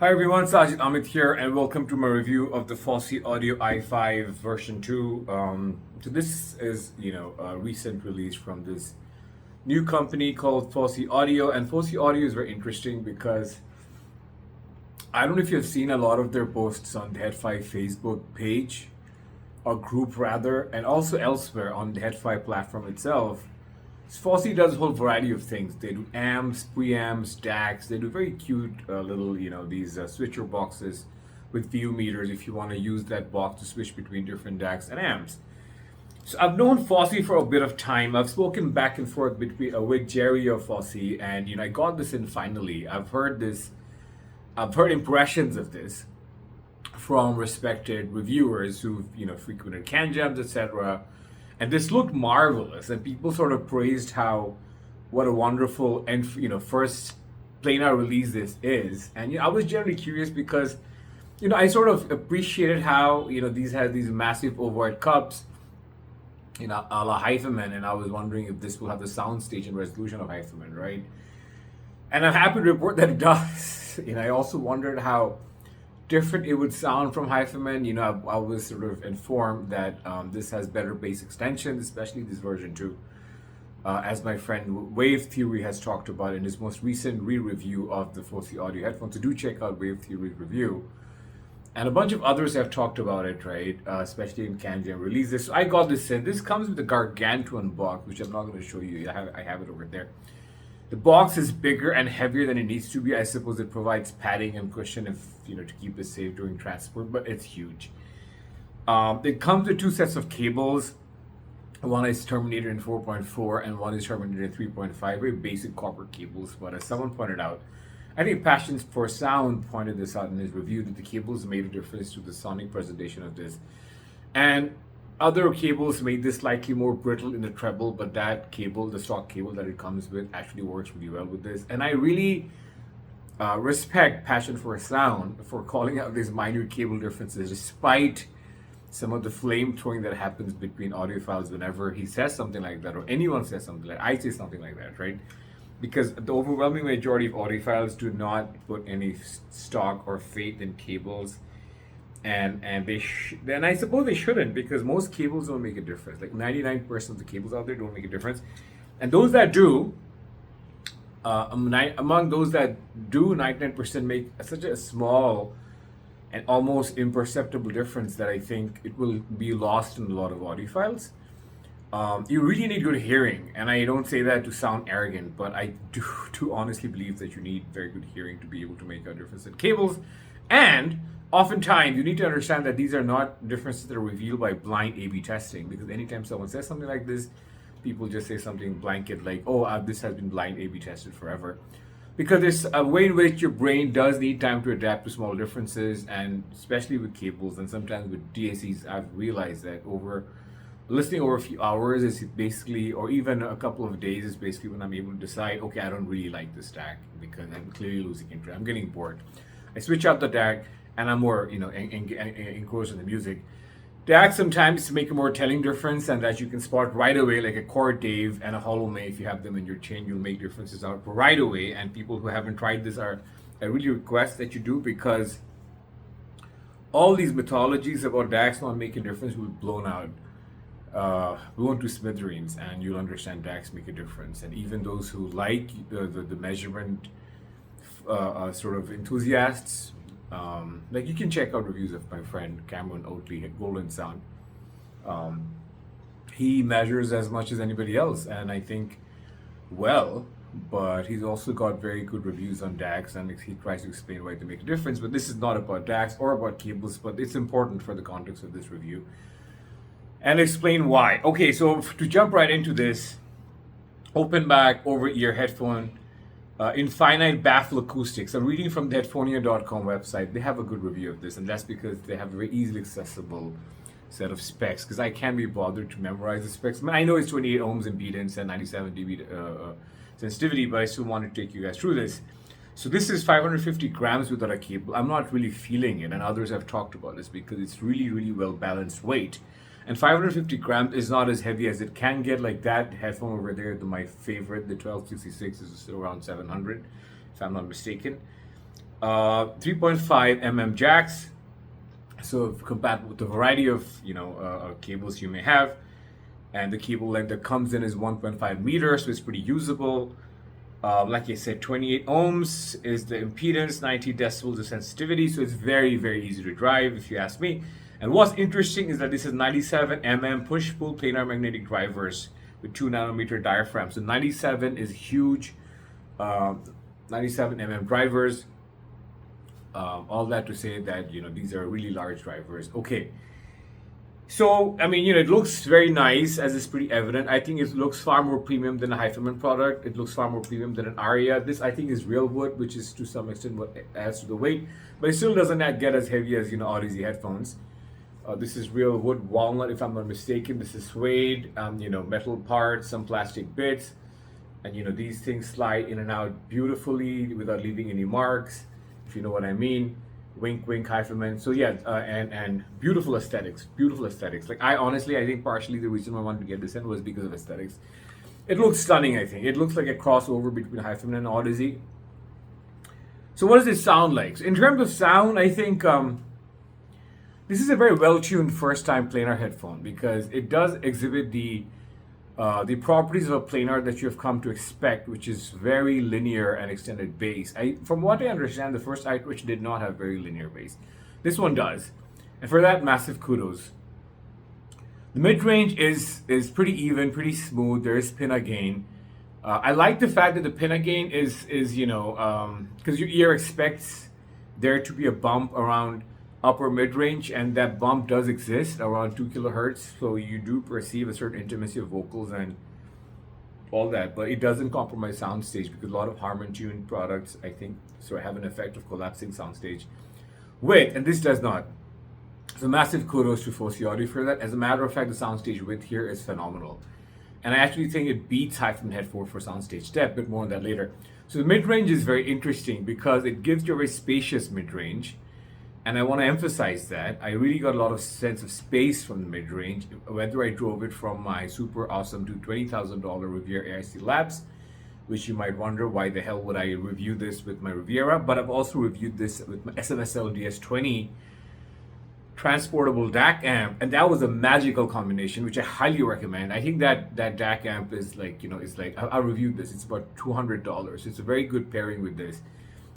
Hi everyone, Sajid Amit here, and welcome to my review of the Fosi Audio i5 version 2. This is, a recent release from this new company called Fosi Audio, and Fosi Audio is very interesting because I don't know if you've seen a lot of their posts on the Head5 Facebook page, or group rather, and also elsewhere on the Head5 platform itself. Fosi does a whole variety of things. They do amps, preamps, DACs. They do very cute little, these switcher boxes with view meters if you want to use that box to switch between different DACs and amps. So I've known Fosi for a bit of time. I've spoken back and forth between with Jerry of Fosi, and I got this in finally. I've heard this. I've heard impressions of this from respected reviewers who've frequented can jams, etc. And this looked marvelous, and people sort of praised how what a wonderful and first planar release this is. And I was generally curious because I sort of appreciated how these had these massive overhead cups, a la Hyphaman, and I was wondering if this will have the soundstage and resolution of Hyphaman, right? And I'm happy to report that it does. I also wondered how different it would sound from Hyphaman. I was sort of informed that this has better bass extensions, especially this version 2. As my friend Wave Theory has talked about in his most recent re-review of the Fosi audio headphones. So do check out Wave Theory's review. And a bunch of others have talked about it, right? Especially in Can Jam releases. So I got this in. This comes with a gargantuan box, which I'm not going to show you. I have it over there. The box is bigger and heavier than it needs to be. I suppose it provides padding and cushion if to keep it safe during transport, but it's huge. It comes with two sets of cables. One is terminated in 4.4 and one is terminated in 3.5. Very basic copper cables, but as someone pointed out, I think Passions for Sound pointed this out in his review that the cables made a difference to the sonic presentation of this. And other cables made this slightly more brittle in the treble, but that cable, the stock cable that it comes with, actually works really well with this. And I really respect Passion for Sound for calling out these minute cable differences, despite some of the flame throwing that happens between audiophiles whenever he says something like that, or anyone says something like I say something like that, right? Because the overwhelming majority of audiophiles do not put any stock or faith in cables. And I suppose they shouldn't, because most cables don't make a difference. Like 99% of the cables out there don't make a difference, and those that do, among those that do, 99% make such a small and almost imperceptible difference that I think it will be lost in a lot of audiophiles. You really need good hearing, and I don't say that to sound arrogant, but I do honestly believe that you need very good hearing to be able to make a difference in cables. And oftentimes, you need to understand that these are not differences that are revealed by blind A/B testing, because anytime someone says something like this, people just say something blanket like, "Oh, this has been blind A/B tested forever," because there's a way in which your brain does need time to adapt to small differences, and especially with cables and sometimes with DACs. I've realized that listening over a few hours is basically, or even a couple of days, is basically when I'm able to decide, okay, I don't really like this DAC because I'm clearly losing interest. I'm getting bored. I switch out the DAC and I'm more, engrossed in the music. DAC sometimes make a more telling difference, and that you can spot right away, like a Chord Dave and a Hollow May. If you have them in your chain, you'll make differences out right away. And people who haven't tried this I really request that you do, because all these mythologies about DACs not making a difference will be blown out. Blown to smithereens, and you'll understand DACs make a difference. And even those who like the measurement sort of enthusiasts, like you can check out reviews of my friend Cameron Oatley at Golden Sound. He measures as much as anybody else, and I think but he's also got very good reviews on DACs, and he tries to explain why they make a difference. But this is not about DACs or about cables, but it's important for the context of this review and explain why. Okay, so to jump right into this, open back over ear headphone, Infinite Baffle Acoustics. I'm reading from the headphonia.com website. They have a good review of this, and that's because they have a very easily accessible set of specs, because I can't be bothered to memorize the specs. I know it's 28 ohms impedance and 97 dB sensitivity, but I still want to take you guys through this. So this is 550 grams without a cable. I'm not really feeling it, and others have talked about this because it's really, really well balanced weight. And 550 grams is not as heavy as it can get. Like that headphone over there, my favorite, the 1266, is still around 700, if I'm not mistaken. 3.5 mm jacks, so compatible with a variety of cables you may have, and the cable length that comes in is 1.5 meters, so it's pretty usable. Like I said, 28 ohms is the impedance, 90 decibels the sensitivity, so it's very, very easy to drive if you ask me. And what's interesting is that this is 97 mm push-pull planar magnetic drivers with 2 nanometer diaphragm. So 97 is huge. 97 mm drivers. All that to say that these are really large drivers. Okay. So, I mean, it looks very nice, as is pretty evident. I think it looks far more premium than a Hyphaman product. It looks far more premium than an Aria. This, I think, is real wood, which is to some extent what adds to the weight. But it still doesn't get as heavy as, Odyssey headphones. This is real wood, walnut, if I'm not mistaken. This is suede, metal parts, some plastic bits. And, these things slide in and out beautifully without leaving any marks, if you know what I mean. Wink, wink, Hyphaman. So yeah, and beautiful aesthetics. Like I think partially the reason I wanted to get this in was because of aesthetics. It looks stunning. I think it looks like a crossover between Hyphaman and Odyssey. So what does it sound like? So in terms of sound, I think this is a very well-tuned first-time planar headphone because it does exhibit the properties of a planar that you have come to expect, which is very linear and extended bass. From what I understand, the first iteration did not have very linear bass. This one does, and for that, massive kudos. The mid-range is pretty even, pretty smooth. There is pinna gain. I like the fact that the pinna gain is because your ear expects there to be a bump around upper mid-range, and that bump does exist around 2 kilohertz, so you do perceive a certain intimacy of vocals and all that, but it doesn't compromise soundstage because a lot of Harman-tuned products, I think, sort of have an effect of collapsing soundstage width, and this does not. So massive kudos to Fosi Audio for that. As a matter of fact, the soundstage width here is phenomenal, and I actually think it beats Hyphaman headphone for soundstage depth, but more on that later. So the mid-range is very interesting because it gives you a very spacious mid-range. And I want to emphasize that I really got a lot of sense of space from the mid-range, whether I drove it from my super awesome to $20,000 Riviera AIC Labs, which you might wonder why the hell would I review this with my Riviera, but I've also reviewed this with my SMSL DS20 transportable DAC amp, and that was a magical combination, which I highly recommend. I think that DAC amp is like, I reviewed this, it's about $200. It's a very good pairing with this.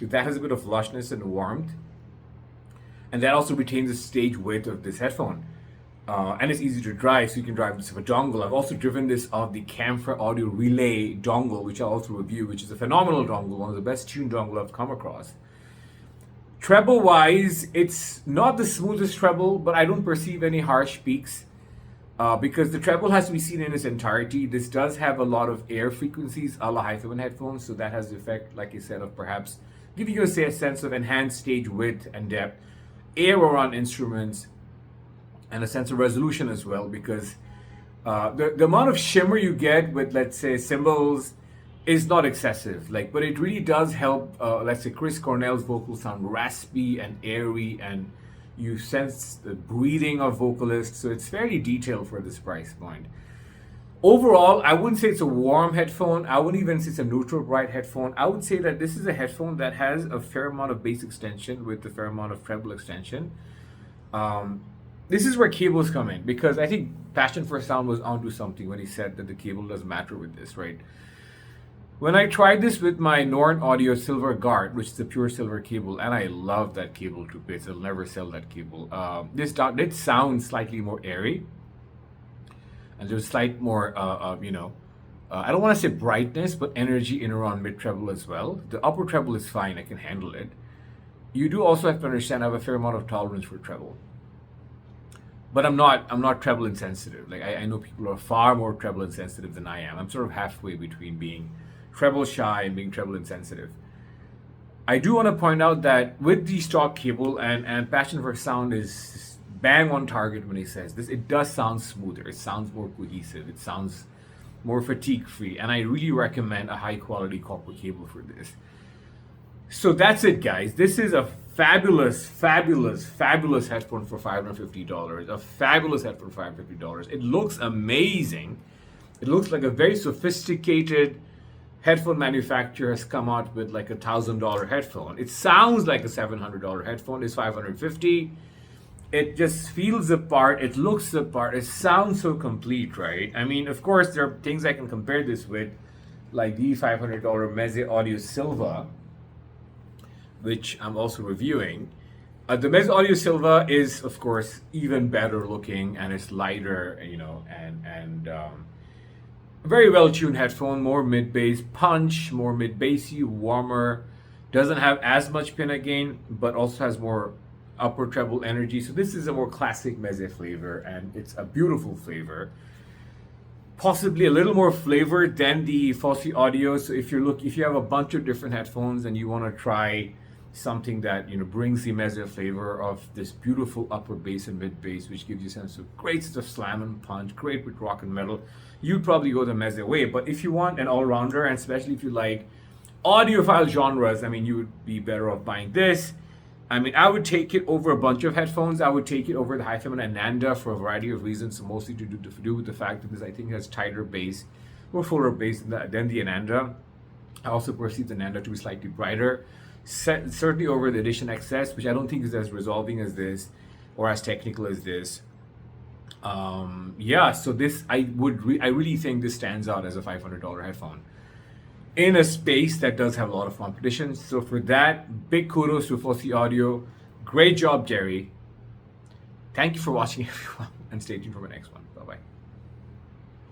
That has a bit of lushness and warmth. And that also retains the stage width of this headphone. And it's easy to drive, so you can drive this with a dongle. I've also driven this off the Camphor Audio Relay dongle, which I'll also review, which is a phenomenal dongle, one of the best tuned dongle I've come across. Treble-wise, it's not the smoothest treble, but I don't perceive any harsh peaks because the treble has to be seen in its entirety. This does have a lot of air frequencies a la Hyphaman headphones, so that has the effect, like I said, of perhaps giving you a sense of enhanced stage width and depth. Air around instruments and a sense of resolution as well, because the amount of shimmer you get with, let's say, cymbals is not excessive, but it really does help, let's say, Chris Cornell's vocals sound raspy and airy, and you sense the breathing of vocalists, so it's fairly detailed for this price point. Overall, I wouldn't say it's a warm headphone. I wouldn't even say it's a neutral bright headphone. I would say that this is a headphone that has a fair amount of bass extension with a fair amount of treble extension. This is where cables come in, because I think Passion for Sound was onto something when he said that the cable does matter with this, right? When I tried this with my Norn Audio Silver Guard, which is a pure silver cable, and I love that cable to bits. I'll never sell that cable. This did sound slightly more airy. And there's slight more, I don't want to say brightness, but energy in around mid treble as well. The upper treble is fine; I can handle it. You do also have to understand I have a fair amount of tolerance for treble, but I'm not treble insensitive. Like I know people are far more treble insensitive than I am. I'm sort of halfway between being treble shy and being treble insensitive. I do want to point out that with the stock cable and Passion for Sound is bang on target when he says this. It does sound smoother. It sounds more cohesive. It sounds more fatigue free. And I really recommend a high quality copper cable for this. So that's it, guys. This is a fabulous headphone for $550. A fabulous headphone for $550. It looks amazing. It looks like a very sophisticated headphone manufacturer has come out with like $1,000 headphone. It sounds like a $700 headphone. It's $550. It just feels the part. It looks the part. It sounds so complete, right? I mean, of course, there are things I can compare this with, like the $500 Meze Audio Silva, which I'm also reviewing. The Meze Audio Silva is, of course, even better looking, and it's lighter, and very well tuned headphone, more mid bass punch, more mid bassy, warmer. Doesn't have as much pinna gain, but also has more upper treble energy. So this is a more classic Meze flavor, and it's a beautiful flavor. Possibly a little more flavor than the Fosi Audio. So if you have a bunch of different headphones and you want to try something that brings the Meze flavor of this beautiful upper bass and mid bass, which gives you a sense of great sense of slam and punch, great with rock and metal, you'd probably go the Meze way. But if you want an all-rounder, and especially if you like audiophile genres, I mean, you would be better off buying this. I mean, I would take it over a bunch of headphones. I would take it over the HiFiMAN Ananda for a variety of reasons, so mostly to do with the fact that this, I think, has tighter bass, more fuller bass than the Ananda. I also perceive the Ananda to be slightly brighter, certainly over the Edition XS, which I don't think is as resolving as this or as technical as this. So this, I really think this stands out as a $500 headphone in a space that does have a lot of competition. So for that, big kudos to Fosi Audio. Great job, Jerry. Thank you for watching, everyone, and stay tuned for my next one.